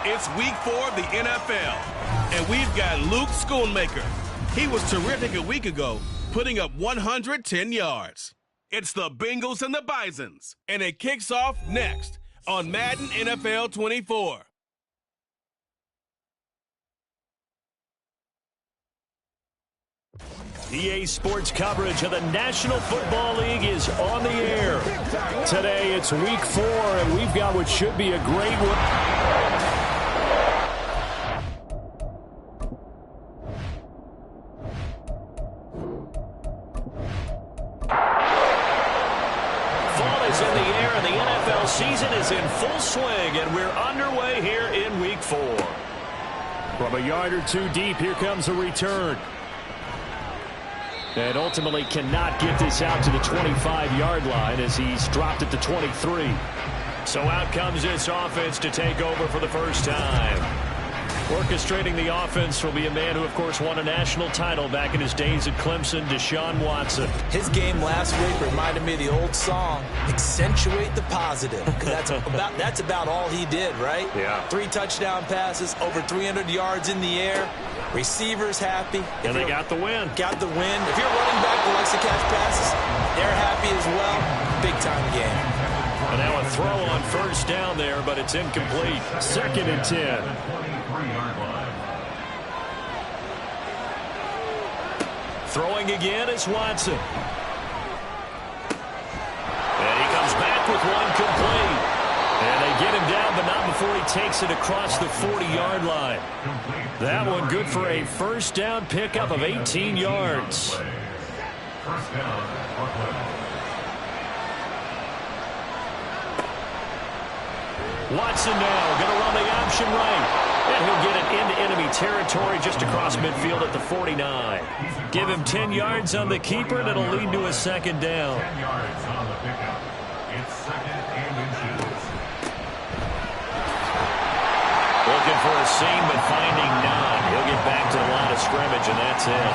It's week 4 of the NFL, and we've got Luke Schoonmaker. He was terrific a week ago, putting up 110 yards. It's the Bengals and the Bisons, and it kicks off next on Madden NFL 24. EA Sports coverage of the National Football League is on the air. Today it's week 4, and we've got what should be a great one. In the air, and the NFL season is in full swing, and we're underway here in week 4. From a yard or two deep, here comes a return. And ultimately cannot get this out to the 25-yard line as he's dropped at the 23. So out comes this offense to take over for the first time. Orchestrating the offense will be a man who, of course, won a national title back in his days at Clemson, Deshaun Watson. His game last week reminded me of the old song, Accentuate the Positive. Because that's about all he did, right? Yeah. 3 touchdown passes, over 300 yards in the air. Receivers happy. And they got the win. Got the win. If you're running back who likes to catch passes, they're happy as well. Big-time game. And now a throw on first down there, but it's incomplete. 2nd and 10. Throwing again is Watson. And he comes back with one complete. And they get him down, but not before he takes it across the 40-yard line. That one good for a first down pickup of 18 yards. Watson now going to run the option right. And he'll get it into enemy territory just across midfield at the 49. Give him 10 yards on the keeper, and it'll lead to a 2nd down. 10 yards on the pickup. It's 2nd and inches. Looking for a seam, but finding none. He'll get back to the line of scrimmage, and that's it.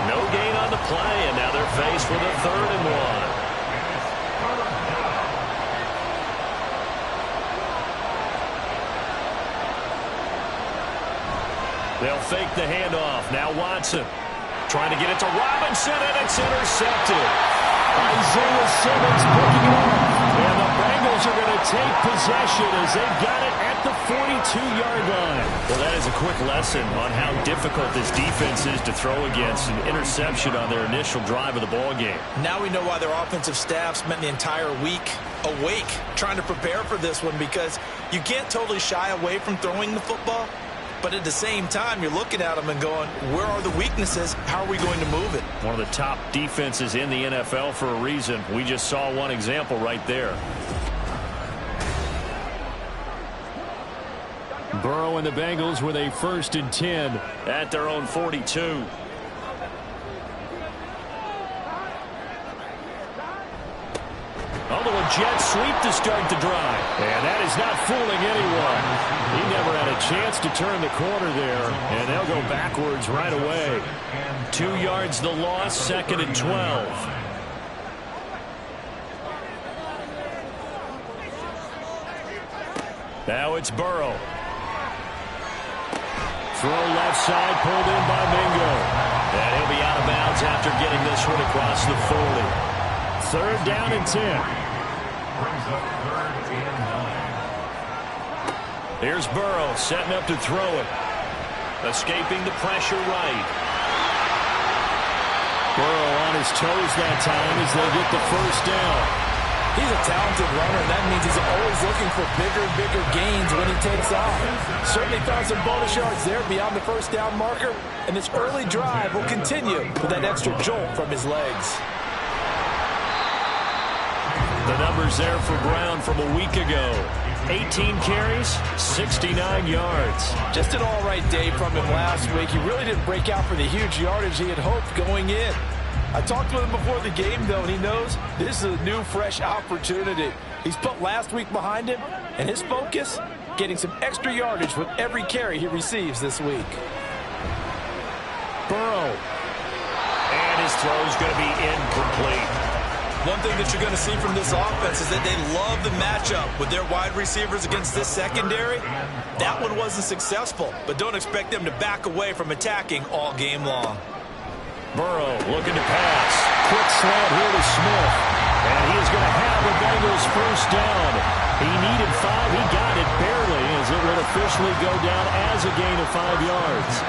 No gain on the play, and now they're faced with a 3rd and 1. They'll fake the handoff. Now Watson trying to get it to Robinson, and it's intercepted. Isaiah Simmons picking it up. And the Bengals are going to take possession as they've got it at the 42-yard line. Well, that is a quick lesson on how difficult this defense is to throw against. An interception on their initial drive of the ball game. Now we know why their offensive staff spent the entire week awake trying to prepare for this one, because you can't totally shy away from throwing the football. But at the same time, you're looking at them and going, where are the weaknesses? How are we going to move it? One of the top defenses in the NFL for a reason. We just saw one example right there. Burrow and the Bengals with a 1st and 10 at their own 42. Although a jet sweep to start the drive. And that is not fooling anyone. He never had a chance to turn the corner there. And they'll go backwards right away. 2 yards the loss, 2nd and 12. Now it's Burrow. Throw left side, pulled in by Mingo. And he'll be out of bounds after getting this one across the 40. 3rd down and 10. Brings up 3rd and 9. Here's Burrow setting up to throw it. Escaping the pressure right. Burrow on his toes that time as they get the first down. He's a talented runner, and that means he's always looking for bigger and bigger gains when he takes off. Certainly found some bonus yards there beyond the first down marker, and this early drive will continue with that extra jolt from his legs. The numbers there for Brown from a week ago. 18 carries, 69 yards. Just an all-right day from him last week. He really didn't break out for the huge yardage he had hoped going in. I talked with him before the game, though, and he knows this is a new, fresh opportunity. He's put last week behind him, and his focus, getting some extra yardage with every carry he receives this week. Burrow. And his throw is going to be incomplete. One thing that you're going to see from this offense is that they love the matchup with their wide receivers against this secondary. That one wasn't successful, but don't expect them to back away from attacking all game long. Burrow looking to pass. Quick slant here to Smith. And he is going to have the Bengals first down. He needed 5. He got it barely as it would officially go down as a gain of 5 yards.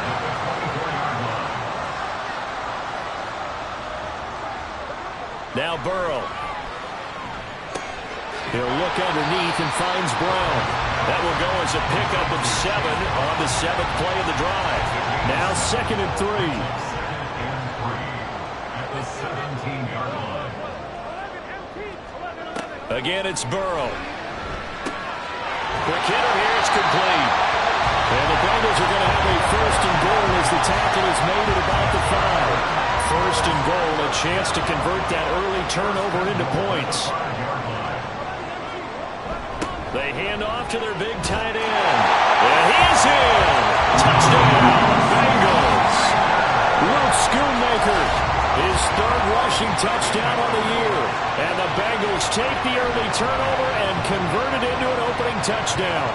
Now Burrow. He'll look underneath and finds Brown. That will go as a pickup of 7 on the 7th play of the drive. Now 2nd and 3. At the 17-yard line. Again, it's Burrow. Quick hitter here, it's complete. And the Bengals are going to have a 1st and goal as the tackle is made at about the 5. 1st and goal, a chance to convert that early turnover into points. They hand off to their big tight end. And he's in! Touchdown, Bengals! Luke Schoonmaker, his 3rd rushing touchdown on the year. And the Bengals take the early turnover and convert it into an opening touchdown.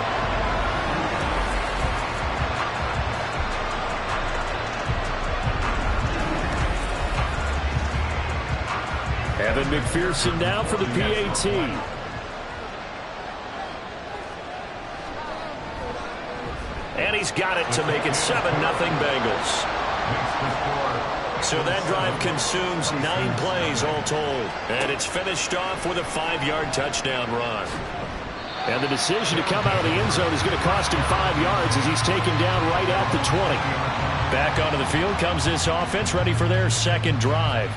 Evan McPherson now for the PAT. And he's got it to make it 7-0 Bengals. So that drive consumes 9 plays all told. And it's finished off with a 5-yard touchdown run. And the decision to come out of the end zone is going to cost him 5 yards as he's taken down right at the 20. Back onto the field comes this offense ready for their 2nd drive.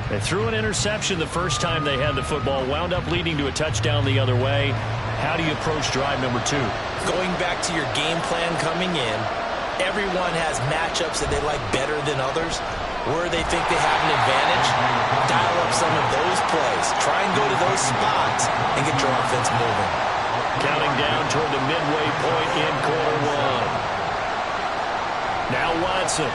They threw an interception the first time they had the football, wound up leading to a touchdown the other way. How do you approach drive number 2? Going back to your game plan coming in, everyone has matchups that they like better than others. Where they think they have an advantage, dial up some of those plays. Try and go to those spots and get your offense moving. Counting down toward the midway point in quarter 1. Now Watson.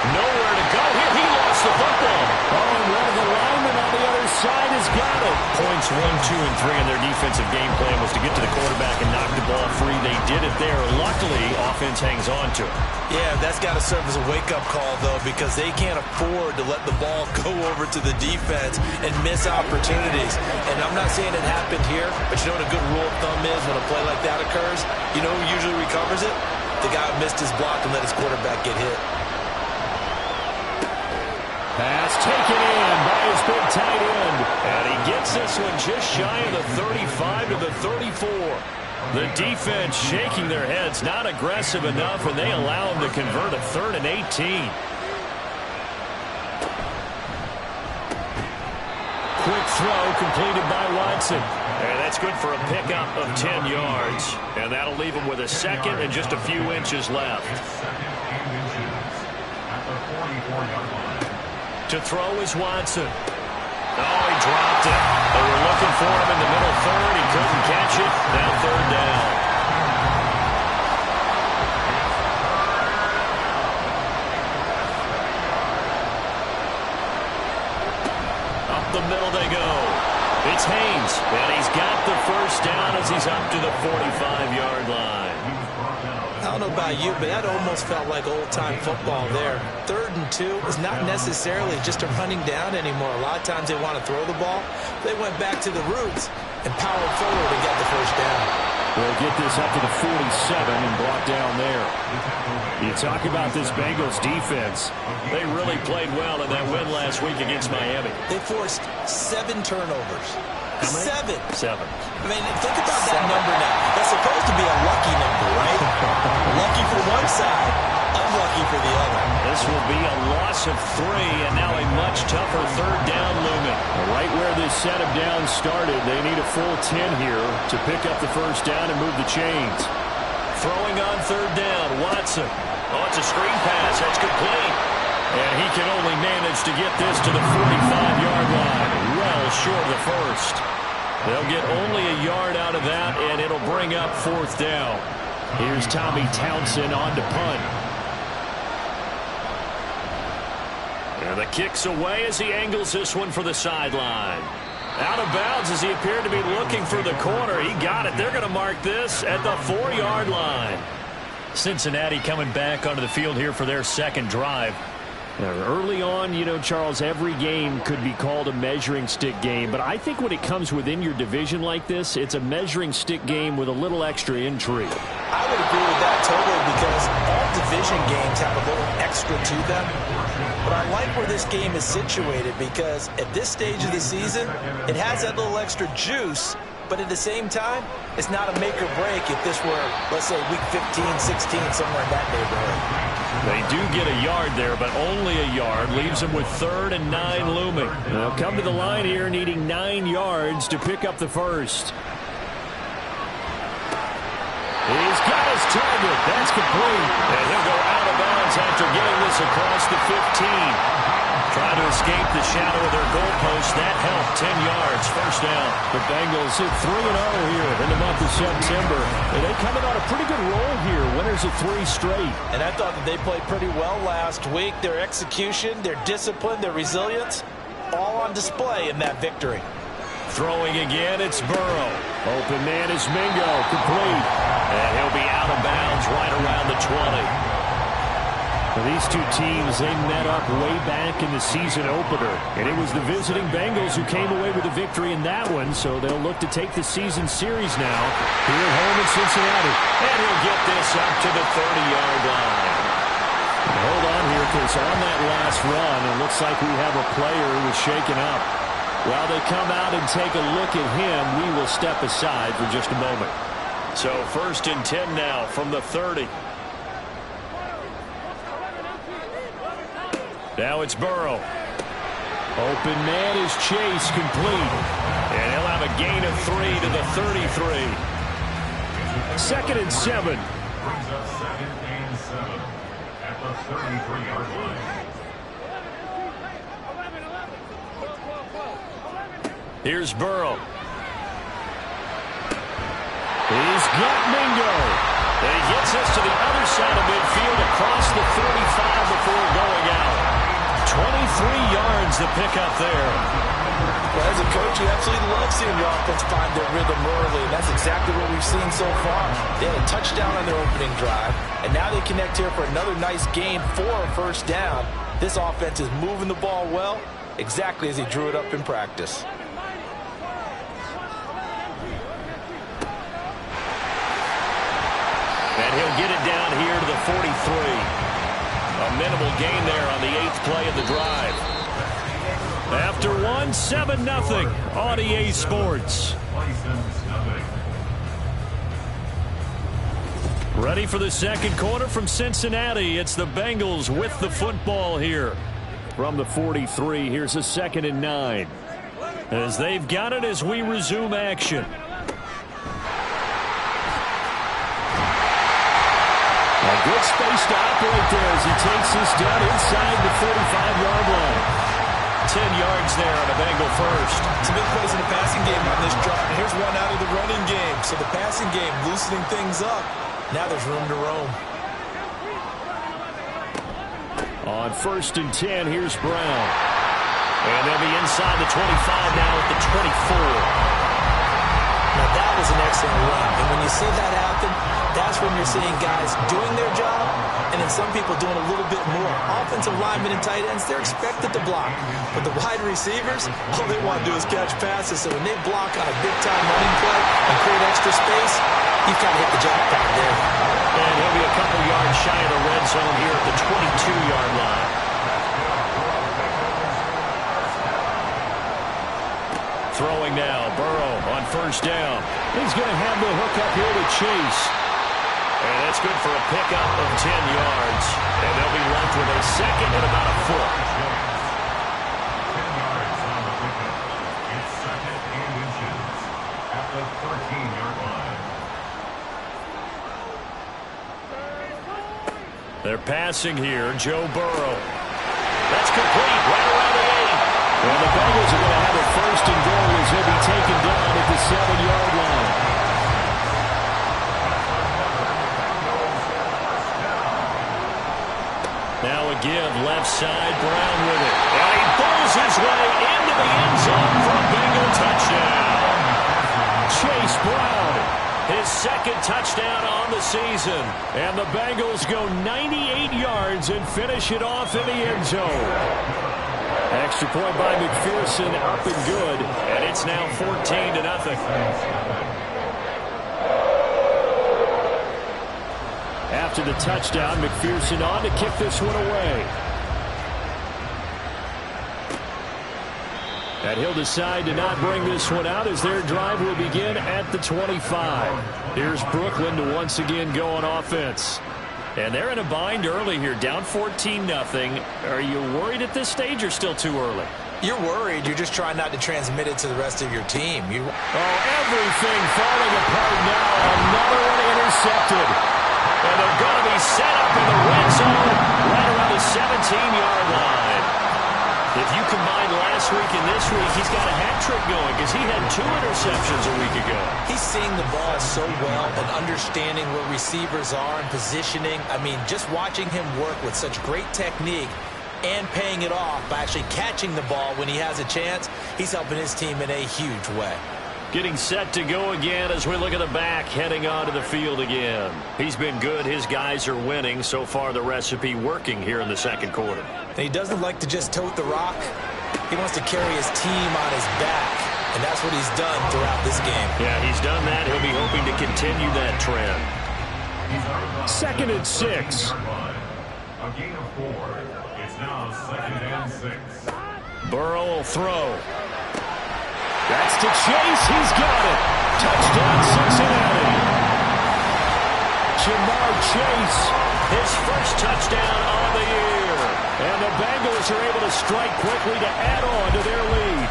Nowhere to go here. He lost the football. Oh, and one of the linemen on the other side has got it. Points 1, 2, and 3 in their defensive game plan was to get to the quarterback and knock the ball free. They did it there. Luckily, offense hangs on to it. Yeah, that's got to serve as a wake-up call, though, because they can't afford to let the ball go over to the defense and miss opportunities. And I'm not saying it happened here, but you know what a good rule of thumb is when a play like that occurs? You know who usually recovers it? The guy who missed his block and let his quarterback get hit. Pass taken in by his big tight end. And he gets this one just shy of the 35 to the 34. The defense shaking their heads, not aggressive enough, and they allow him to convert a 3rd and 18. Quick throw completed by Watson. And that's good for a pickup of 10 yards. And that'll leave him with a 2nd and just a few inches left. To throw is Watson. Oh, he dropped it. They were looking for him in the middle 3rd. He couldn't catch it. Now 3rd down. Up the middle they go. It's Haynes. And he's got the first down as he's up to the 45-yard line. I don't know about you, but that almost felt like old-time football there. 3rd and 2 is not necessarily just a running down anymore. A lot of times they want to throw the ball. They went back to the roots and powered forward and got the first down. They'll get this up to the 47 and brought down there. You talk about this Bengals defense. They really played well in that win last week against Miami. They forced 7 turnovers. 7. I mean, think about that number now. That's supposed to be a lucky number, right? Lucky for one side, unlucky for the other. This will be a loss of 3, and now a much tougher 3rd down looming. Right where this set of downs started, they need a full 10 here to pick up the first down and move the chains. Throwing on 3rd down, Watson. Oh, it's a screen pass. That's complete. And he can only manage to get this to the 45-yard line. Well short of the first. They'll get only a yard out of that, and it'll bring up fourth down. Here's Tommy Townsend on to punt. And the kick's away as he angles this one for the sideline. Out of bounds as he appeared to be looking for the corner. He got it. They're going to mark this at the 4-yard line. Cincinnati coming back onto the field here for their second drive. Now, early on, you know, Charles, every game could be called a measuring stick game. But I think when it comes within your division like this, it's a measuring stick game with a little extra intrigue. I would agree with that totally because all division games have a little extra to them. But I like where this game is situated because at this stage of the season, it has that little extra juice. But at the same time, it's not a make or break if this were, let's say, week 15, 16, somewhere in that neighborhood. They do get a yard there, but only a yard. Leaves them with 3rd and 9 looming. They'll come to the line here needing 9 yards to pick up the first. He's got his target. That's complete. And he'll go out of bounds after getting this across the 15. Trying to escape the shadow of their goalpost. That helped. 10 yards. First down. The Bengals hit 3-0 here in the month of September. And they coming on a pretty good roll here. Winners of 3 straight. And I thought that they played pretty well last week. Their execution, their discipline, their resilience, all on display in that victory. Throwing again, it's Burrow. Open man is Mingo. Complete. And he'll be out of bounds right around the 20. Well, these two teams, they met up way back in the season opener. And it was the visiting Bengals who came away with a victory in that one, so they'll look to take the season series now here at home in Cincinnati. And he'll get this up to the 30-yard line. Hold on here, because on that last run, it looks like we have a player who was shaken up. While they come out and take a look at him, we will step aside for just a moment. So 1st and 10 now from the 30. Now it's Burrow. Open man is Chase, complete. And he'll have a gain of 3 to the 33. 2nd and 7. Brings up 2nd and 7 at the 33-yard line. Here's Burrow. He's got Mingo. And he gets us to the other side of midfield across the 45 before going out. 23 yards to pick up there. Well, as a coach, you absolutely love seeing your offense find their rhythm early, and that's exactly what we've seen so far. They had a touchdown on their opening drive, and now they connect here for another nice gain for a first down. This offense is moving the ball well, exactly as he drew it up in practice. And he'll get it down here to the 43. A minimal gain there on the 8th play of the drive. After 1, 7-0 on EA Sports. Ready for the second quarter from Cincinnati. It's the Bengals with the football here. From the 43, here's a 2nd and 9. As they've got it as we resume action. A good space to operate there as he takes this down inside the 45-yard line. 10 yards there on a Bengal first. Some big plays in the passing game on this drive. And here's one out of the running game. So the passing game loosening things up. Now there's room to roam. On 1st and 10, here's Brown. And they'll be inside the 25 now at the 24. Now that was an excellent run. And when you see that happen, that's when you're seeing guys doing their job and then some people doing a little bit more. Offensive linemen and tight ends, they're expected to block. But the wide receivers, all they want to do is catch passes. So when they block on a big-time running play and create extra space, you've got to hit the jackpot there. And he'll be a couple yards shy of the red zone here at the 22-yard line. Throwing now, Burrow on 1st down. He's going to have the hook up here to Chase. And that's good for a pickup of 10 yards. And they'll be left with a 2nd and about a foot. 10 yards on the pickup. It's 2nd and inches at the 13-yard line. They're passing here. Joe Burrow. complete right around the 8. And the Bengals are going to have a first and goal as he'll be taken down at the 7-yard line. Now a give, left side, Brown with it. And he pulls his way into the end zone for a Bengal touchdown. Chase Brown, his second touchdown on the season. And the Bengals go 98 yards and finish it off in the end zone. Extra point by McPherson, up and good. And it's now 14-0. After the touchdown, McPherson on to kick this one away. And he'll decide to not bring this one out as their drive will begin at the 25. Here's Brooklyn to once again go on offense. And they're in a bind early here, down 14-0. Are you worried at this stage or still too early? You're worried. You're just trying not to transmit it to the rest of your team. Everything falling apart now. Another one intercepted. And they're going to be set up in the red zone right around the 17-yard line. If you combine last week and this week, he's got a hat trick going because he had 2 interceptions a week ago. He's seeing the ball so well and understanding where receivers are and positioning. I mean, just watching him work with such great technique and paying it off by actually catching the ball when he has a chance, he's helping his team in a huge way. Getting set to go again as we look at the back, heading onto the field again. He's been good. His guys are winning. So far, the recipe working here in the second quarter. And he doesn't like to just tote the rock. He wants to carry his team on his back, and that's what he's done throughout this game. Yeah, he's done that. He'll be hoping to continue that trend. 2nd and 6. A gain of 4. It's now 2nd and 6. Burrow will throw. That's to Chase. He's got it. Touchdown, Cincinnati. Jamar Chase, his first touchdown on the year. And the Bengals are able to strike quickly to add on to their lead.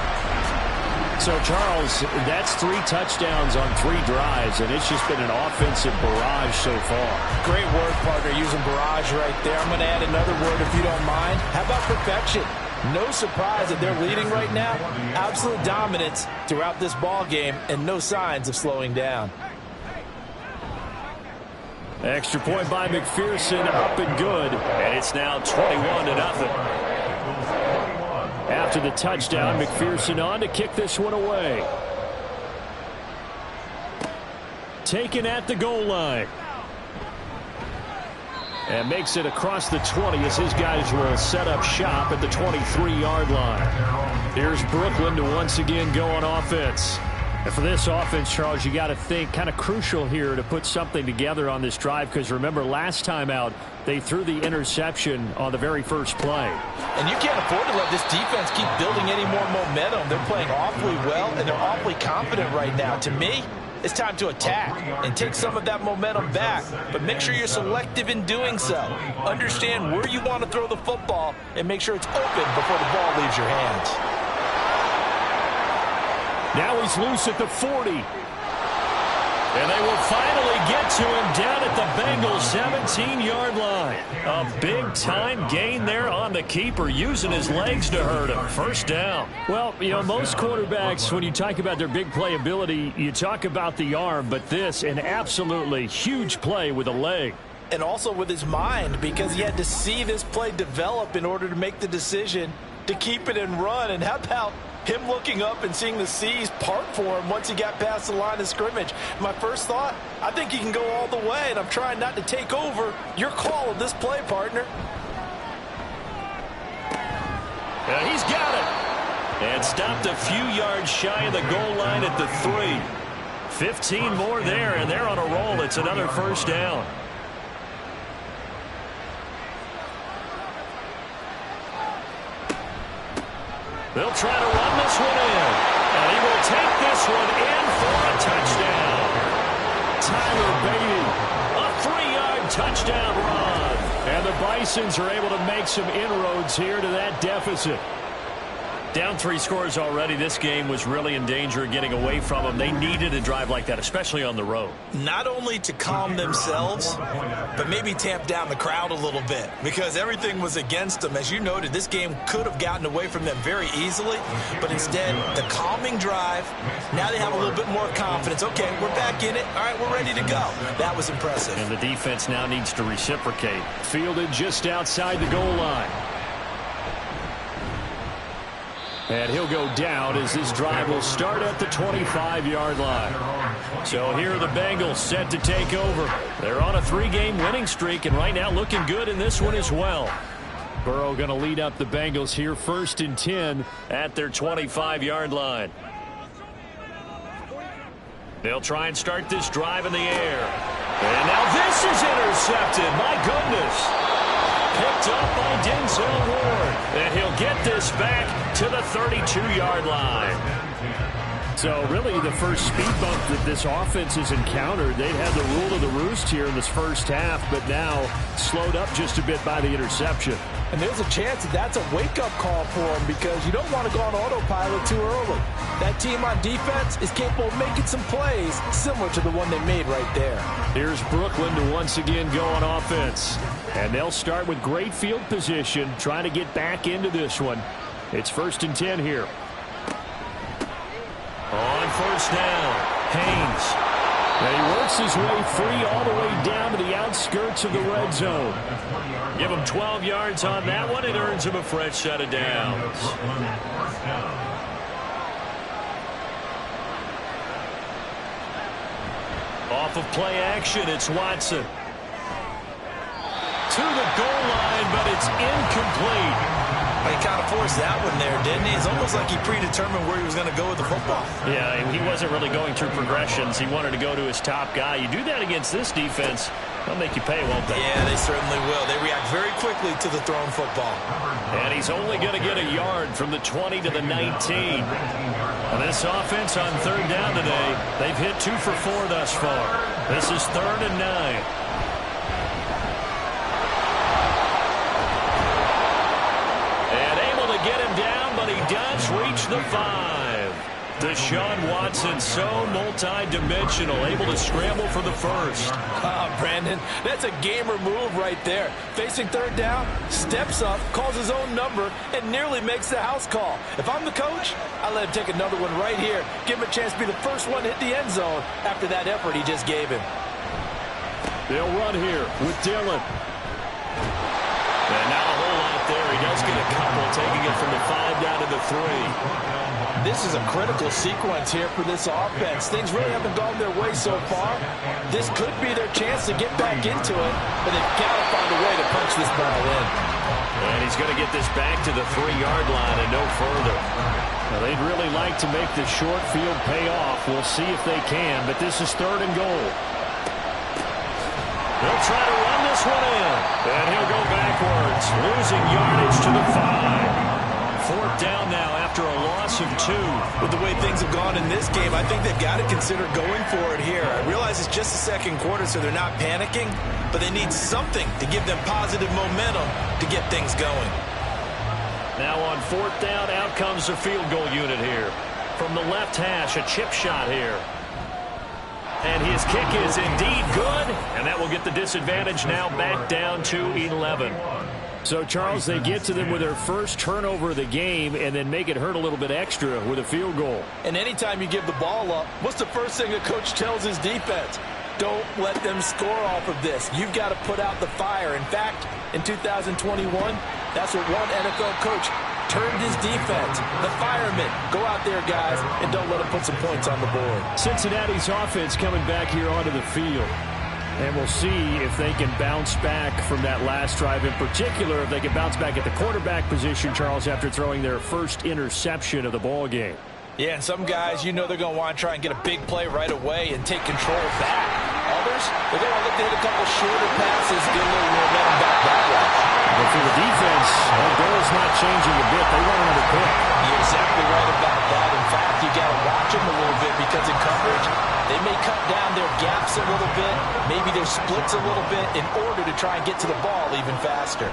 So, Charles, that's 3 touchdowns on 3 drives, and it's just been an offensive barrage so far. Great word, partner, using barrage right there. I'm going to add another word if you don't mind. How about perfection? No surprise that they're leading right now. Absolute dominance throughout this ball game and no signs of slowing down. Extra point by McPherson, up and good. And it's now 21-0. After the touchdown, McPherson on to kick this one away. Taken at the goal line. And makes it across the 20 as his guys will set up shop at the 23-yard line. Here's Brooklyn to once again go on offense. And for this offense, Charles, you got to think kind of crucial here to put something together on this drive because remember last time out they threw the interception on the very first play. And you can't afford to let this defense keep building any more momentum. They're playing awfully well and they're awfully confident right now. To me, it's time to attack and take some of that momentum back, but make sure you're selective in doing so. Understand where you want to throw the football and make sure it's open before the ball leaves your hands. Now he's loose at the 40. And they will finally get to him down at the Bengals 17-yard line. A big-time gain there on the keeper, using his legs to hurt him. First down. Well, you know, most quarterbacks, when you talk about their big playability, you talk about the arm, but this, an absolutely huge play with a leg. And also with his mind, because he had to see this play develop in order to make the decision to keep it and run. And how about him looking up and seeing the seas part for him once he got past the line of scrimmage? My first thought, I think he can go all the way, and I'm trying not to take over. Your call of this play, partner. And he's got it. And stopped a few yards shy of the goal line at the 3. 15 more there, and they're on a roll. It's another first down. They'll try to run this one in. And he will take this one in for a touchdown. Tyler Beatty, a 3-yard touchdown run. And the Bisons are able to make some inroads here to that deficit. Down 3 scores already. This game was really in danger of getting away from them. They needed a drive like that, especially on the road. Not only to calm themselves, but maybe tamp down the crowd a little bit because everything was against them. As you noted, this game could have gotten away from them very easily, but instead, the calming drive, now they have a little bit more confidence. Okay, we're back in it. All right, we're ready to go. That was impressive. And the defense now needs to reciprocate. Fielded just outside the goal line. And he'll go down as this drive will start at the 25-yard line. So here are the Bengals set to take over. They're on a 3-game winning streak, and right now looking good in this one as well. Burrow going to lead up the Bengals here, 1st and 10 at their 25-yard line. They'll try and start this drive in the air. And now this is intercepted. My goodness. Picked up by Denzel Ward. And he'll get this back to the 32-yard line. So really the first speed bump that this offense has encountered, they had the rule of the roost here in this first half, but now slowed up just a bit by the interception. And there's a chance that that's a wake-up call for them because you don't want to go on autopilot too early. That team on defense is capable of making some plays similar to the one they made right there. Here's Brooklyn to once again go on offense. And they'll start with great field position, trying to get back into this one. It's 1st and 10 here. On 1st down, Haynes. And he works his way free all the way down to the outskirts of the red zone. Give him 12 yards on that one. It earns him a fresh set of downs. Off of play action, it's Watson. To the goal line, but it's incomplete. He kind of forced that one there, didn't he? It's almost like he predetermined where he was going to go with the football. Yeah, he wasn't really going through progressions. He wanted to go to his top guy. You do that against this defense, they'll make you pay, won't they? Yeah, they certainly will. They react very quickly to the thrown football. And he's only going to get a yard from the 20 to the 19. And this offense on 3rd down today, they've hit 2 for 4 thus far. This is 3rd and 9. Get him down, but he does reach the 5. Deshaun Watson, so multi-dimensional, able to scramble for the first. Brandon, that's a gamer move right there. Facing 3rd down, steps up, calls his own number, and nearly makes the house call. If I'm the coach, I let him take another one right here. Give him a chance to be the first one to hit the end zone after that effort he just gave him. They'll run here with Dillon. And now a whole lot there. He does get a couple, taking it from the 5 down to the 3. This is a critical sequence here for this offense. Things really haven't gone their way so far. This could be their chance to get back into it, but they've got to find a way to punch this ball in. And he's going to get this back to the 3-yard line and no further. Now, they'd really like to make the short field pay off. We'll see if they can, but this is 3rd and goal. They'll try to run this one in. And he'll go backwards, losing yardage to the 5. 4th down now after a loss of 2. With the way things have gone in this game, I think they've got to consider going for it here. I realize it's just the 2nd quarter, so they're not panicking, but they need something to give them positive momentum to get things going. Now on 4th down, out comes the field goal unit here. From the left hash, a chip shot here. And his kick is indeed good, and that will get the disadvantage now back down to 11. So, Charles, they get to them with their first turnover of the game and then make it hurt a little bit extra with a field goal. And anytime you give the ball up, what's the first thing a coach tells his defense? Don't let them score off of this. You've got to put out the fire. In fact, in 2021, that's what one NFL coach turned his defense. The firemen. Go out there, guys, and don't let them put some points on the board. Cincinnati's offense coming back here onto the field. And we'll see if they can bounce back from that last drive. In particular, if they can bounce back at the quarterback position, Charles, after throwing their first interception of the ball game. Yeah, and some guys, you know they're going to want to try and get a big play right away and take control back. Others, they're going to look to hit a couple shorter passes, get a little momentum back that way. But for the defense, their goal is not changing a bit. They want another pick. You're exactly right about that. In fact, you got to watch them a little bit because in coverage, they may cut down their gaps a little bit, maybe their splits a little bit in order to try and get to the ball even faster.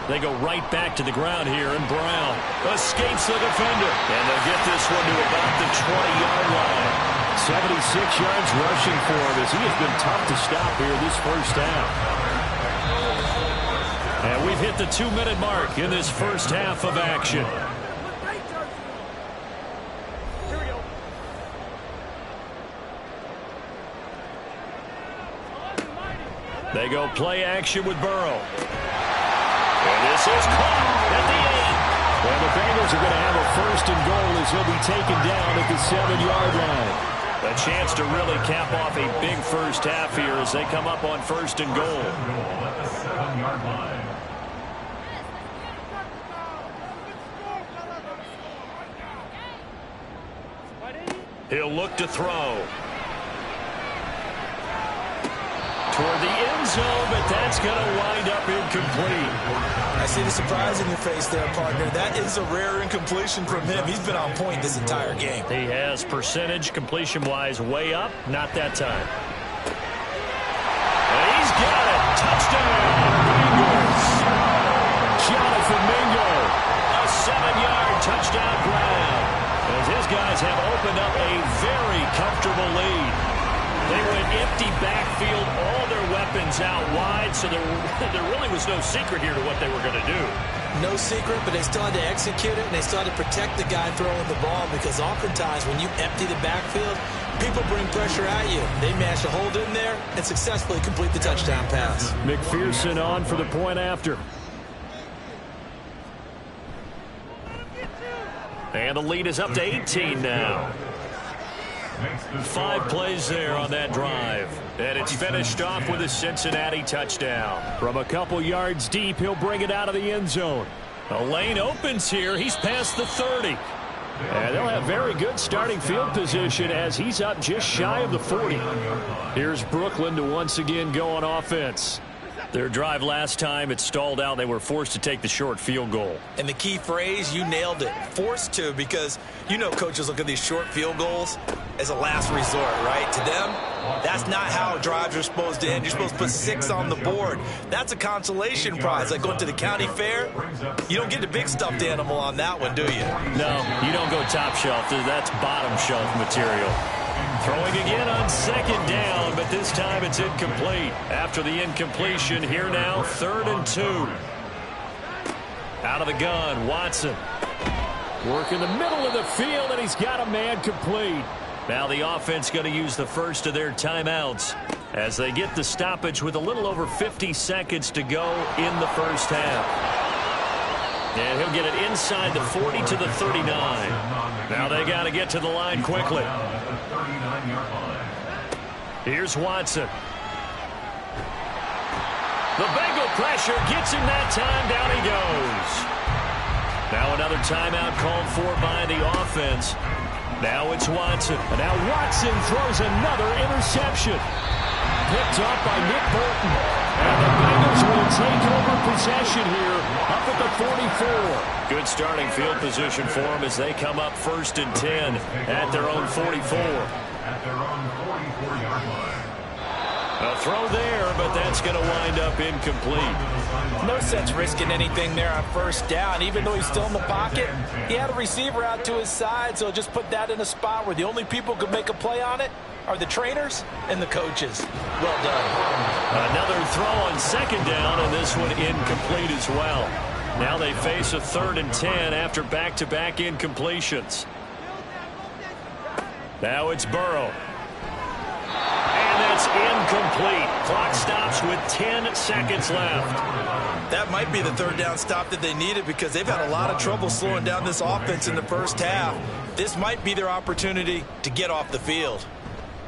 They go right back to the ground here, and Brown escapes the defender. And they'll get this one to about the 20-yard line. 76 yards rushing for him as he has been tough to stop here this first half. And we've hit the 2-minute mark in this first half of action. They go play action with Burrow. And this is caught at the 8. Well, the Bengals are going to have a first and goal as he'll be taken down at the 7-yard line. A chance to really cap off a big first half here as they come up on first and goal. At the 7-yard line. He'll look to throw. Toward the end zone, but that's going to wind up incomplete. I see the surprise in your face there, partner. That is a rare incompletion from him. He's been on point this entire game. He has percentage completion-wise way up. Not that time. And he's got it. Touchdown, Bengals. Jonathan Mingo. A 7-yard touchdown grab. As his guys have opened up a very comfortable lead. They went empty backfield, all their weapons out wide, so there really was no secret here to what they were going to do. No secret, but they still had to execute it, and they still had to protect the guy throwing the ball because oftentimes when you empty the backfield, people bring pressure at you. They managed to hold in there and successfully complete the touchdown pass. McPherson on for the point after. And the lead is up to 18 now. 5 plays there on that drive. And it's finished off with a Cincinnati touchdown. From a couple yards deep, he'll bring it out of the end zone. The lane opens here. He's past the 30. And they'll have very good starting field position as he's up just shy of the 40. Here's Brooklyn to once again go on offense. Their drive last time, it stalled out. They were forced to take the short field goal. And the key phrase, you nailed it. Forced to, because you know coaches look at these short field goals as a last resort, right? To them, that's not how drives are supposed to end. You're supposed to put 6 on the board. That's a consolation prize. Like going to the county fair, you don't get the big stuffed animal on that one, do you? No, you don't go top shelf. That's bottom shelf material. Throwing again on second down, but this time it's incomplete. After the incompletion, here now, 3rd and 2. Out of the gun, Watson. Work in the middle of the field, and he's got a man complete. Now the offense going to use the first of their timeouts as they get the stoppage with a little over 50 seconds to go in the first half. And he'll get it inside the 40 to the 39. Now they got to get to the line quickly. Here's Watson. The Bengal pressure gets him that time. Down he goes. Now another timeout called for by the offense. Now it's Watson. And now Watson throws another interception. Picked up by Nick Bolton. And the Bengals will take over possession here up at the 44. Good starting field position for them as they come up 1st and 10 at their own 44. At their own 44-yard line. A throw there, but that's going to wind up incomplete. No sense risking anything there on first down. Even though he's still in the pocket, he had a receiver out to his side, so just put that in a spot where the only people who can make a play on it are the trainers and the coaches. Well done. Another throw on second down, and this one incomplete as well. Now they face a 3rd and 10 after back-to-back incompletions. Now it's Burrow. And that's incomplete. Clock stops with 10 seconds left. That might be the 3rd down stop that they needed because they've had a lot of trouble slowing down this offense in the first half. This might be their opportunity to get off the field.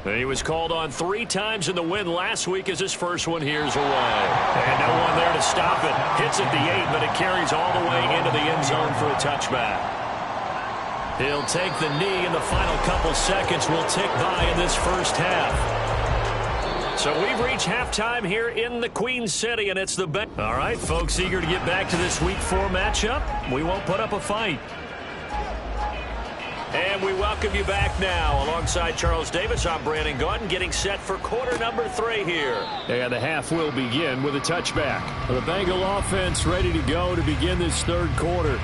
And he was called on 3 times in the win last week as his first one here's away. And no one there to stop it. Hits at the 8, but it carries all the way into the end zone for a touchback. He'll take the knee, and the final couple seconds will tick by in this first half. So we've reached halftime here in the Queen City, and it's the Bengals. All right, folks, eager to get back to this Week 4 matchup. We won't put up a fight. And we welcome you back now. Alongside Charles Davis, I'm Brandon Gaudin, getting set for quarter number 3 here. And the half will begin with a touchback. The Bengal offense ready to go to begin this third quarter.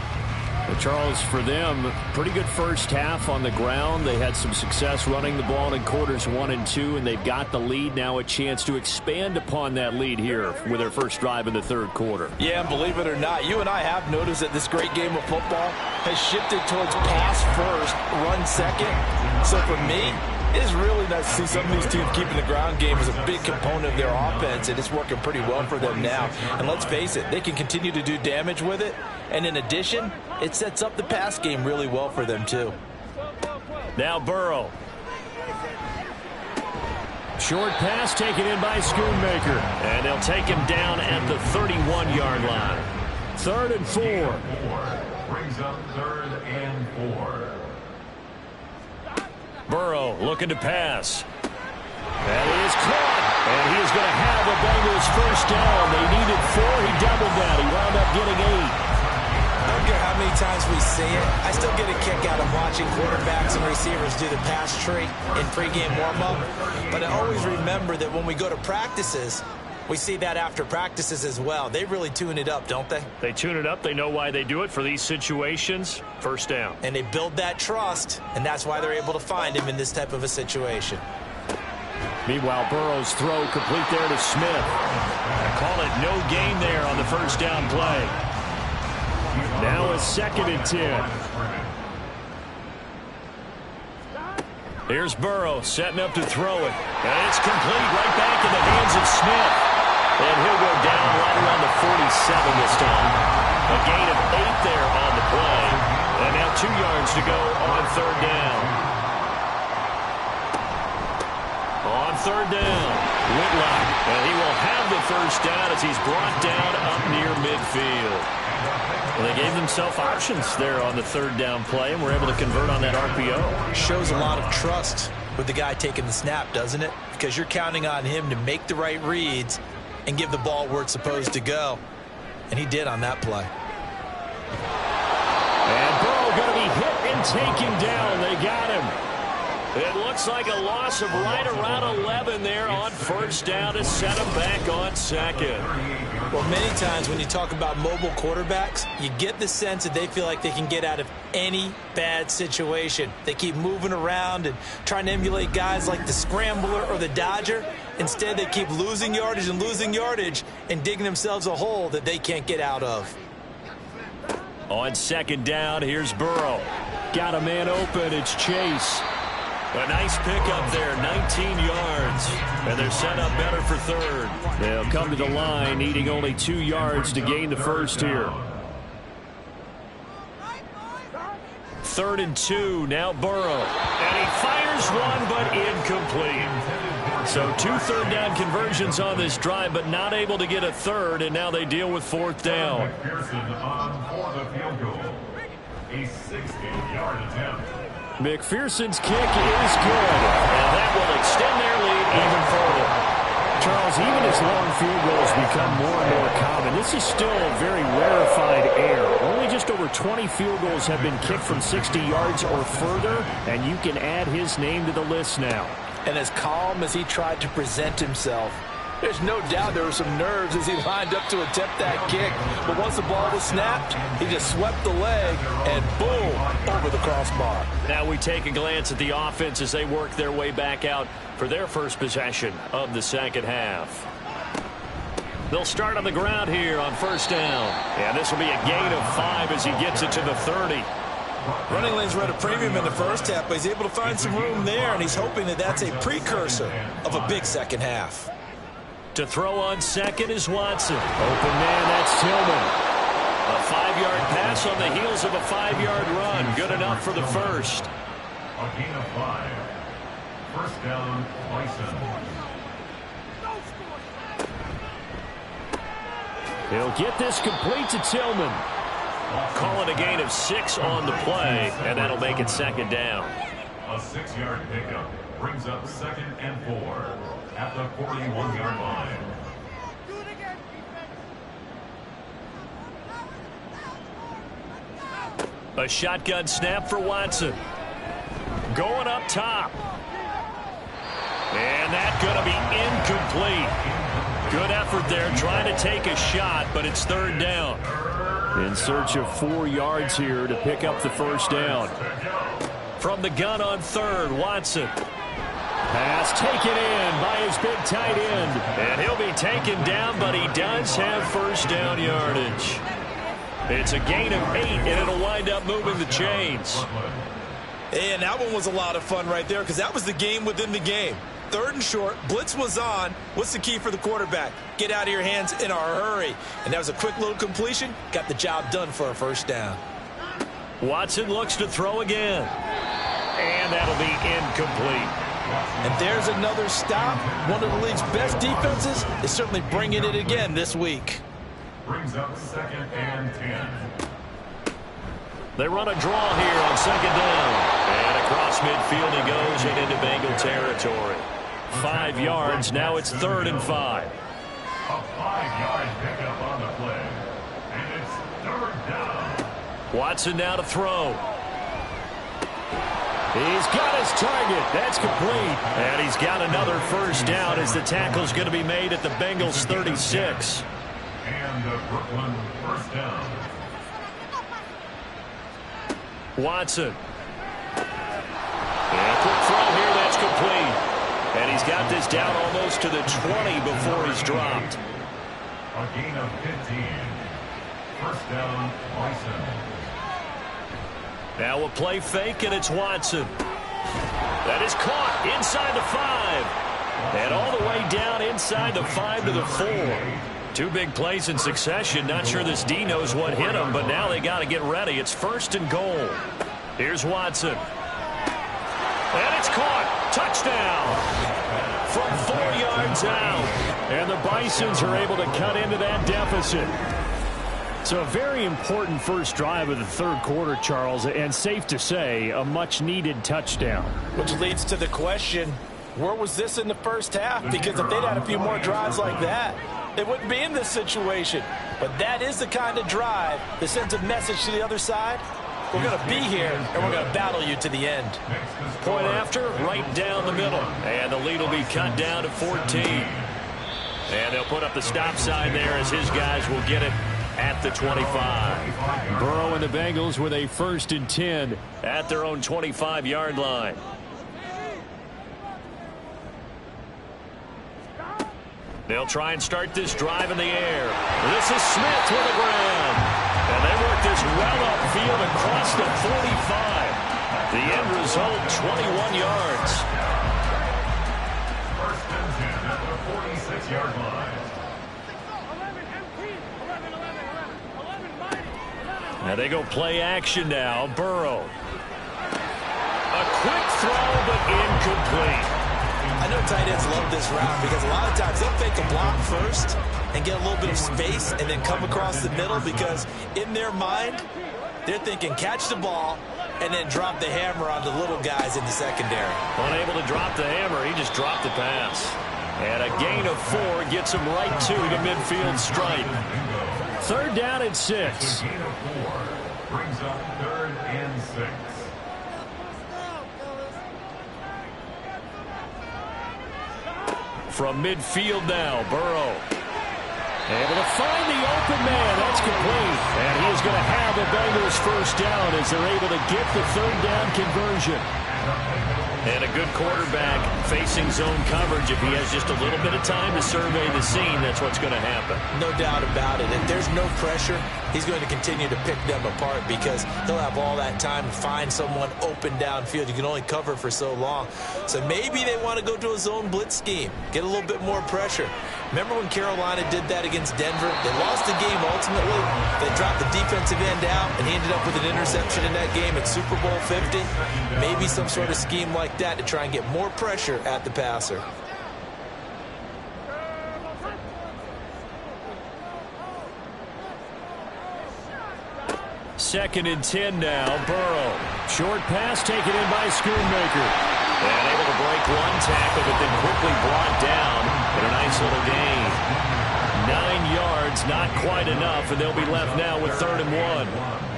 Well, Charles, for them, pretty good first half on the ground. They had some success running the ball in quarters 1 and 2, and they've got the lead. Now a chance to expand upon that lead here with their first drive in the third quarter. Yeah, and believe it or not, you and I have noticed that this great game of football has shifted towards pass first, run second. So for me, it's really nice to see some of these teams keeping the ground game as a big component of their offense, and it's working pretty well for them now. And let's face it, they can continue to do damage with it. And in addition, it sets up the pass game really well for them, too. Now Burrow. Short pass taken in by Schoonmaker. And they'll take him down at the 31-yard line. 3rd and 4. Brings up 3rd and 4. Burrow looking to pass. That is caught. And he is going to have a Bengals first down. They needed 4. He doubled that. He wound up getting 8. I don't care how many times we see it. I still get a kick out of watching quarterbacks and receivers do the pass tree in pregame warm-up. But I always remember that when we go to practices, we see that after practices as well. They really tune it up, don't they? They tune it up. They know why they do it for these situations. First down. And they build that trust, and that's why they're able to find him in this type of a situation. Meanwhile, Burrow's throw complete there to Smith. I call it no gain there on the first down play. Now a 2nd and 10. Here's Burrow setting up to throw it. And it's complete right back in the hands of Smith. And he'll go down right around the 47 this time. A gain of 8 there on the play. And now 2 yards to go on 3rd down. On 3rd down, Whitlock. And he will have the first down as he's brought down up near midfield. Well, they gave themselves options there on the 3rd down play, and were able to convert on that RPO. Shows a lot of trust with the guy taking the snap, doesn't it? Because you're counting on him to make the right reads and give the ball where it's supposed to go. And he did on that play. And Burrow going to be hit and taken down. They got him. It looks like a loss of right around 11 there on first down to set him back on 2nd. Well, many times when you talk about mobile quarterbacks, you get the sense that they feel like they can get out of any bad situation. They keep moving around and trying to emulate guys like the Scrambler or the Dodger. Instead, they keep losing yardage and digging themselves a hole that they can't get out of. On 2nd down, here's Burrow. Got a man open. It's Chase. A nice pickup there, 19 yards. And they're set up better for 3rd. They'll come to the line, needing only 2 yards to gain the first here. 3rd and 2, now Burrow. And he fires one, but incomplete. So 2 3rd down conversions on this drive, but not able to get a 3rd, and now they deal with 4th down. McPherson on for the field goal. A 60-yard attempt. McPherson's kick is good. And that will extend their lead even further. Charles, even as long field goals become more and more common, this is still a very rarefied air. Only just over 20 field goals have been kicked from 60 yards or further, and you can add his name to the list now. And as calm as he tried to present himself, there's no doubt there were some nerves as he lined up to attempt that kick. But once the ball was snapped, he just swept the leg and boom, over the crossbar. Now we take a glance at the offense as they work their way back out for their first possession of the 2nd half. They'll start on the ground here on first down. And this will be a gain of 5 as he gets it to the 30. Running lanes were at a premium in the first half, but he's able to find some room there, and he's hoping that that's a precursor of a big second half. To throw on 2nd is Watson. Open man, that's Tillman. A 5-yard pass on the heels of a 5-yard run. Good enough for the first. A gain of 5. First down, Bison. He'll get this complete to Tillman. Call it a gain of 6 on the play, and that'll make it 2nd down. A 6-yard pickup brings up 2nd and 4 at the 41-yard line. A shotgun snap for Watson. Going up top. And that's going to be incomplete. Good effort there trying to take a shot, but it's third down. In search of 4 yards here to pick up the first down. From the gun on third, Watson. Pass taken in by his big tight end. And he'll be taken down, but he does have first down yardage. It's a gain of 8, and it'll wind up moving the chains. And that one was a lot of fun right there because that was the game within the game. Third and short, blitz was on. What's the key for the quarterback? Get out of your hands in a hurry. And that was a quick little completion. Got the job done for a first down. Watson looks to throw again. And that'll be incomplete. And there's another stop. One of the league's best defenses is certainly bringing it again this week. Brings up 2nd and 10. They run a draw here on 2nd down. And across midfield he goes and into Bengal territory. 5 yards. Now it's 3rd and 5. A 5-yard pickup on the play. And it's 3rd down. Watson now to throw. He's got his target. That's complete. And he's got another first down as the tackle's going to be made at the Bengals 36. And the Brooklyn first down. Watson. And a quick throw here, that's complete. And he's got this down almost to the 20 before he's dropped. A gain of 15. First down, Bison. Now a play fake, and it's Watson. That is caught inside the 5. And all the way down inside the 5 to the 4. 2 big plays in succession. Not sure this D knows what hit him, but now they got to get ready. It's 1st and goal. Here's Watson. And it's caught. Touchdown. From 4 yards out. And the Bisons are able to cut into that deficit. So a very important first drive of the 3rd quarter, Charles, and safe to say, a much-needed touchdown. Which leads to the question, where was this in the first half? Because if they'd had a few more drives like that, they wouldn't be in this situation. But that is the kind of drive that sends a message to the other side. We're going to be here, and we're going to battle you to the end. Point after, right down the middle. And the lead will be cut down to 14. And they'll put up the stop sign there as his guys will get it at the 25. Burrow and the Bengals with a 1st and 10 at their own 25-yard line. They'll try and start this drive in the air. This is Smith with the ground. And they work this well upfield across the 45. The end result, 21 yards. 1st and 10 at the 46-yard line. Now they go play action now. Burrow. A quick throw, but incomplete. I know tight ends love this route because a lot of times they'll fake a block first and get a little bit of space and then come across the middle because in their mind, they're thinking catch the ball and then drop the hammer on the little guys in the secondary. Unable to drop the hammer, he just dropped the pass. And a gain of 4 gets him right to the midfield stripe. 3rd down and 6. A gain of 4 brings up 3rd and 6. From midfield now, Burrow. Able to find the open man. That's complete. And he is going to have the Bengals first down as they're able to get the 3rd down conversion. And a good quarterback facing zone coverage. If he has just a little bit of time to survey the scene, that's what's going to happen. No doubt about it. If there's no pressure, he's going to continue to pick them apart because he'll have all that time to find someone open downfield. You can only cover for so long. So maybe they want to go to a zone blitz scheme, get a little bit more pressure. Remember when Carolina did that against Denver? They lost the game ultimately. They dropped the defensive end out, and he ended up with an interception in that game at Super Bowl 50. Maybe some sort of scheme like that to try and get more pressure at the passer. Second and 10 now, Burrow. Short pass taken in by Schoonmaker. And able to break one tackle, but then quickly brought down in a nice little gain. 9 yards, not quite enough, and they'll be left now with 3rd and 1.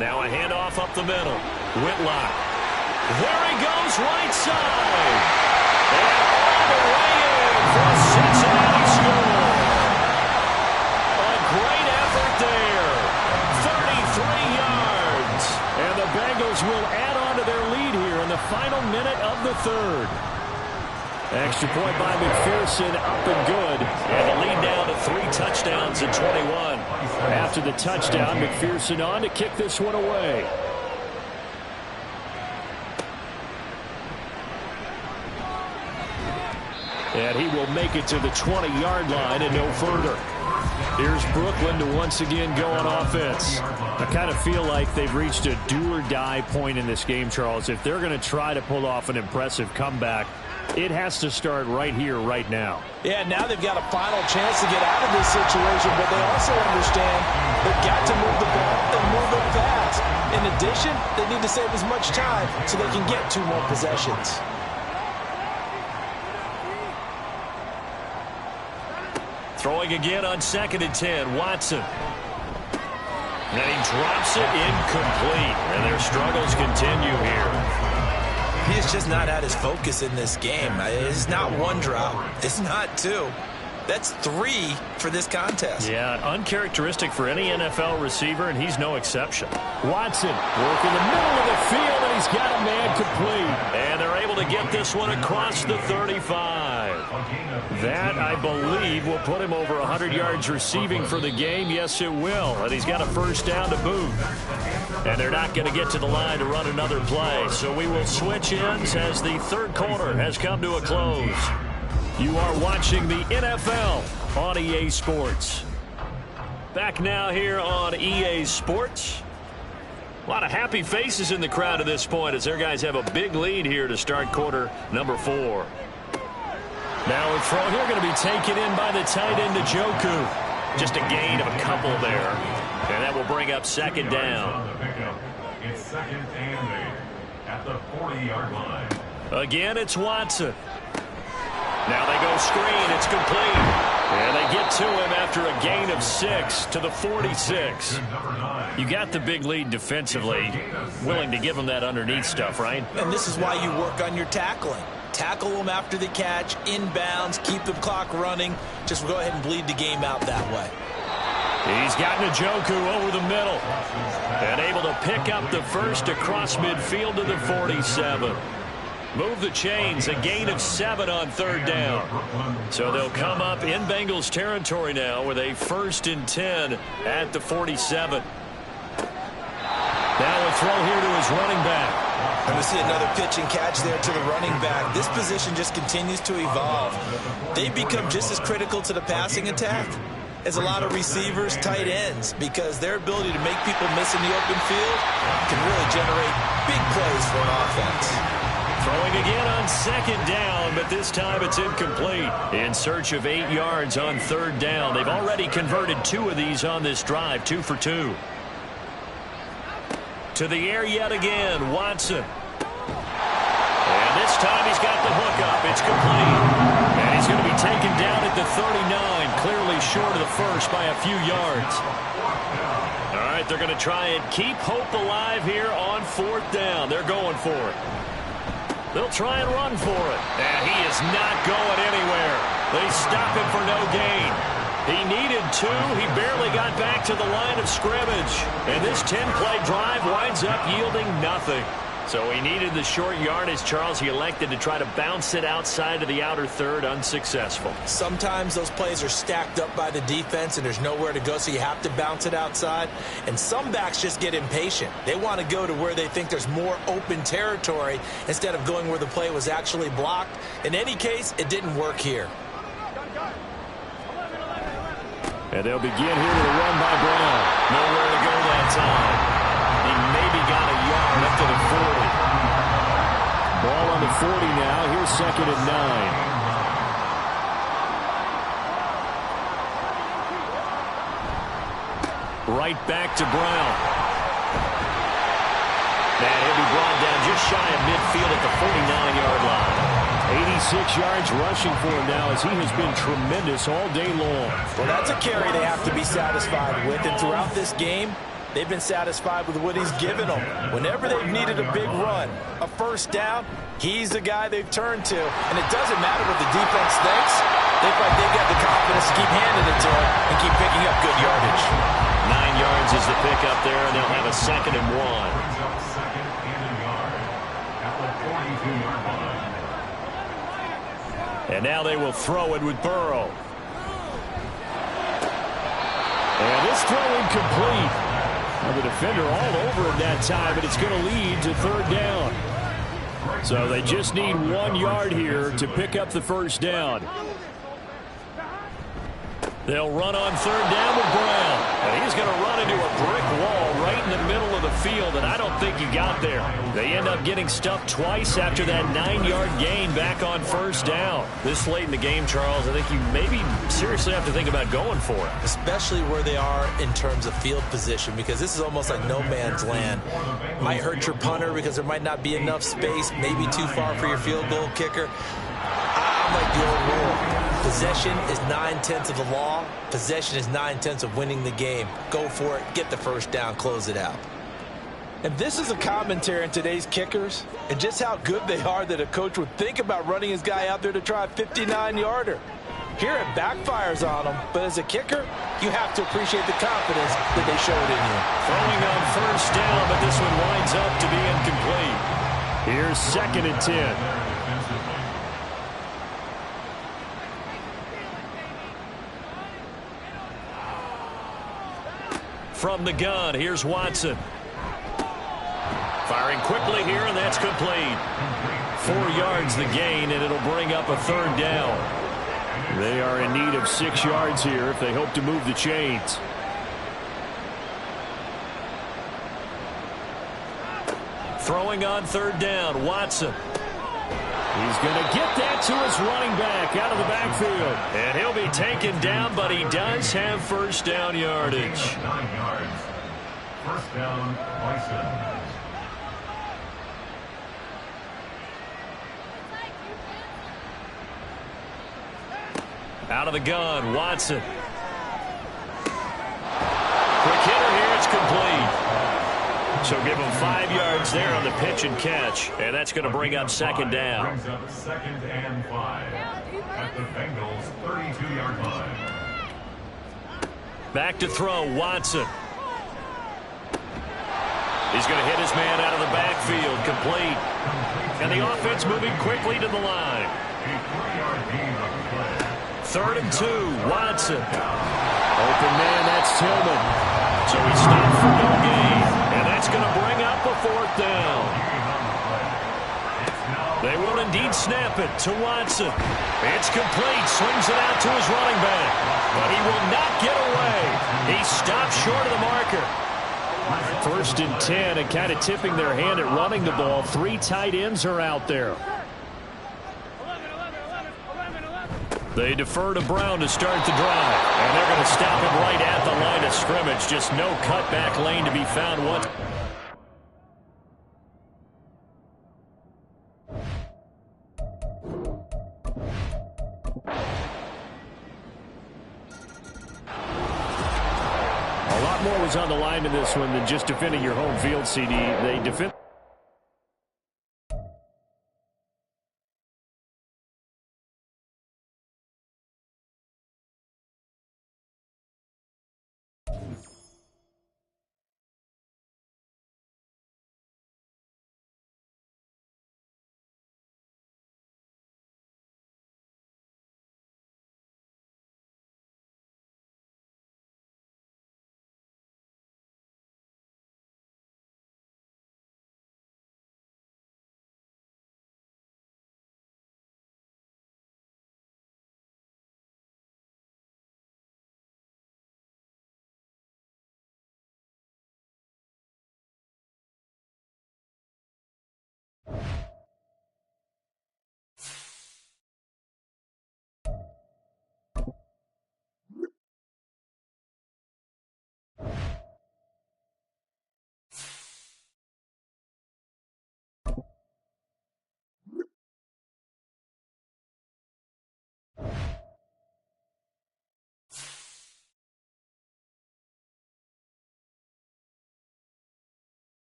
Now a handoff up the middle. Whitlock. There he goes, right side. And all the way in for a Cincinnati score. A great effort there. 33 yards. And the Bengals will add on to their lead here in the final minute of the third. Extra point by McPherson, up and good. And the lead down to 3 touchdowns at 21. After the touchdown, McPherson on to kick this one away. And he will make it to the 20-yard line and no further. Here's Brooklyn to once again go on offense. I kind of feel like they've reached a do-or-die point in this game, Charles. If they're going to try to pull off an impressive comeback, it has to start right here, right now. Yeah, now they've got a final chance to get out of this situation, but they also understand they've got to move the ball and move it fast. In addition, they need to save as much time so they can get 2 more possessions. Throwing again on 2nd and 10, Watson. And he drops it incomplete, and their struggles continue here. He has just not had his focus in this game. It's not 1 drop. It's not 2. That's 3 for this contest. Yeah, uncharacteristic for any NFL receiver, and he's no exception. Watson working the middle of the field, and he's got a man complete. And they're able to get this one across the 35. That, I believe, will put him over 100 yards receiving for the game. Yes, it will. And he's got a first down to boot. And they're not going to get to the line to run another play. So we will switch ends as the third quarter has come to a close. You are watching the NFL on EA Sports. Back now here on EA Sports. A lot of happy faces in the crowd at this point as their guys have a big lead here to start quarter number 4. Now a throw here going to be taken in by the tight end Njoku. Just a gain of a couple there. And that will bring up 2nd down. It's 2nd and 8 at the 40-yard line. Again, it's Watson. Now they go screen. It's complete. And they get to him after a gain of 6 to the 46. You got the big lead defensively. Willing to give him that underneath stuff, right? And this is why you work on your tackling. Tackle them after the catch, inbounds, keep the clock running. Just go ahead and bleed the game out that way. He's got Njoku over the middle. And able to pick up the first across midfield to the 47. Move the chains, a gain of 7 on 3rd down. So they'll come up in Bengals territory now with a 1st and 10 at the 47. Now a throw here to his running back. And we see another pitch and catch there to the running back. This position just continues to evolve. They've become just as critical to the passing attack as a lot of receivers, tight ends, because their ability to make people miss in the open field can really generate big plays for an offense. Throwing again on 2nd down, but this time it's incomplete. In search of 8 yards on 3rd down. They've already converted 2 of these on this drive, 2 for 2. To the air yet again, Watson. And this time he's got the hook up. It's complete. And he's going to be taken down at the 39, clearly short of the first by a few yards. All right, they're going to try and keep hope alive here on 4th down. They're going for it. They'll try and run for it. And he is not going anywhere. They stop him for no gain. He needed 2. He barely got back to the line of scrimmage. And this 10-play drive winds up yielding nothing. So he needed the short yardage, Charles. He elected to try to bounce it outside of the outer third, unsuccessful. Sometimes those plays are stacked up by the defense and there's nowhere to go, so you have to bounce it outside. And some backs just get impatient. They want to go to where they think there's more open territory instead of going where the play was actually blocked. In any case, it didn't work here. And they'll begin here with a run by Brown. Nowhere to go that time. He maybe got a yard up to the 40. Ball on the 40 now. Here's 2nd and 9. Right back to Brown. And he'll be brought down just shy of midfield at the 49-yard line. 86 yards rushing for him now as he has been tremendous all day long. Well, that's a carry they have to be satisfied with. And throughout this game, They've been satisfied with what he's given them. Whenever they've needed a big run, a first down, he's the guy they've turned to. And it doesn't matter what the defense thinks. They feel like they've got the confidence to keep handing it to him and keep picking up good yardage. 9 yards is the pickup there, and they'll have a 2nd and 1. Second and a yard at the 42-yard line. And now they will throw it with Burrow. And this throw incomplete. Now the defender all over him that time, but it's going to lead to 3rd down. So they just need 1 yard here to pick up the first down. They'll run on 3rd down with Brown. And he's going to run into a brick wall right in the middle of the field, and I don't think he got there. They end up getting stuffed twice after that 9-yard gain back on 1st down. This late in the game, Charles, I think you maybe seriously have to think about going for it. Especially where they are in terms of field position, because this is almost like no man's land. Might hurt your punter because there might not be enough space, maybe too far for your field goal kicker. I'm like the old rule. Possession is 9/10 of the law. Possession is 9/10 of winning the game. Go for it. Get the first down. Close it out. And this is a commentary on today's kickers and just how good they are that a coach would think about running his guy out there to try a 59-yarder. Here it backfires on him, but as a kicker, you have to appreciate the confidence that they showed in you. Throwing on 1st down, but this one winds up to be incomplete. Here's 2nd and 10. From the gun, here's Watson. Firing quickly here, and that's complete. 4 yards the gain, and it'll bring up a 3rd down. They are in need of 6 yards here if they hope to move the chains. Throwing on 3rd down, Watson. He's going to get that to his running back out of the backfield. And he'll be taken down, but he does have 1st down yardage. 9 yards. First down, Bison. Out of the gun, Watson. Quick hitter here, it's complete. So give him 5 yards there on the pitch and catch, and that's going to bring up 2nd down. Brings up 2nd and 5 at the Bengals 32-yard line. Back to throw, Watson. He's going to hit his man out of the backfield, complete. And the offense moving quickly to the line. A 3-yard gain on the play. 3rd and 2, Watson. Open man, that's Tillman. So he stopped for no gain, and that's going to bring up a 4th down. They will indeed snap it to Watson. It's complete, swings it out to his running back, but he will not get away. He stopped short of the marker. 1st and 10, and kind of tipping their hand at running the ball. 3 tight ends are out there. They defer to Brown to start the drive. And they're going to stop him right at the line of scrimmage. Just no cutback lane to be found once. A lot more was on the line in this one than just defending your home field, CD. They defend.